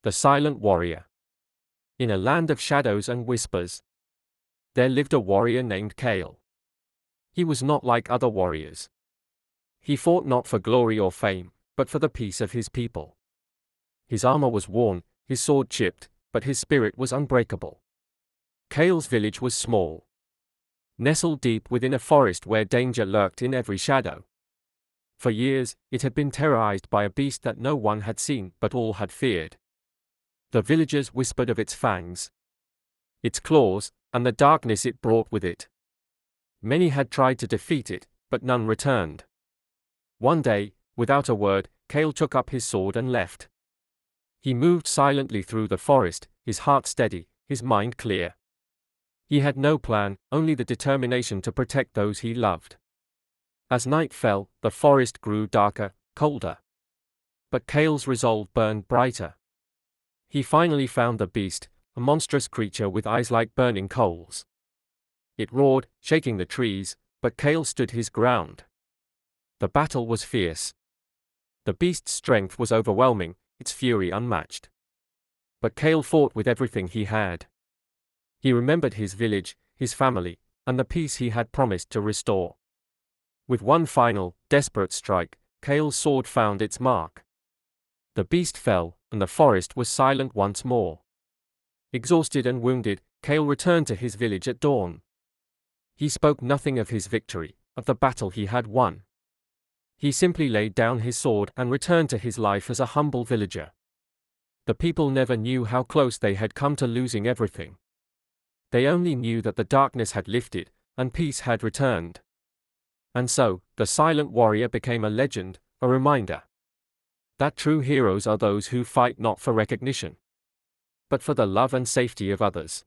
The Silent Warrior. In a land of shadows and whispers, there lived a warrior named Kale. He was not like other warriors. He fought not for glory or fame, but for the peace of his people. His armor was worn, his sword chipped, but his spirit was unbreakable. Kale's village was small, nestled deep within a forest where danger lurked in every shadow. For years, it had been terrorized by a beast that no one had seen but all had feared. The villagers whispered of its fangs, its claws, and the darkness it brought with it. Many had tried to defeat it, but none returned. One day, without a word, Kale took up his sword and left. He moved silently through the forest, his heart steady, his mind clear. He had no plan, only the determination to protect those he loved. As night fell, the forest grew darker, colder. But Kale's resolve burned brighter. He finally found the beast, a monstrous creature with eyes like burning coals. It roared, shaking the trees, but Kale stood his ground. The battle was fierce. The beast's strength was overwhelming, its fury unmatched. But Kale fought with everything he had. He remembered his village, his family, and the peace he had promised to restore. With one final, desperate strike, Kale's sword found its mark. The beast fell, and the forest was silent once more. Exhausted and wounded, Kale returned to his village at dawn. He spoke nothing of his victory, of the battle he had won. He simply laid down his sword and returned to his life as a humble villager. The people never knew how close they had come to losing everything. They only knew that the darkness had lifted, and peace had returned. And so, the Silent Warrior became a legend, a reminder that true heroes are those who fight not for recognition, but for the love and safety of others.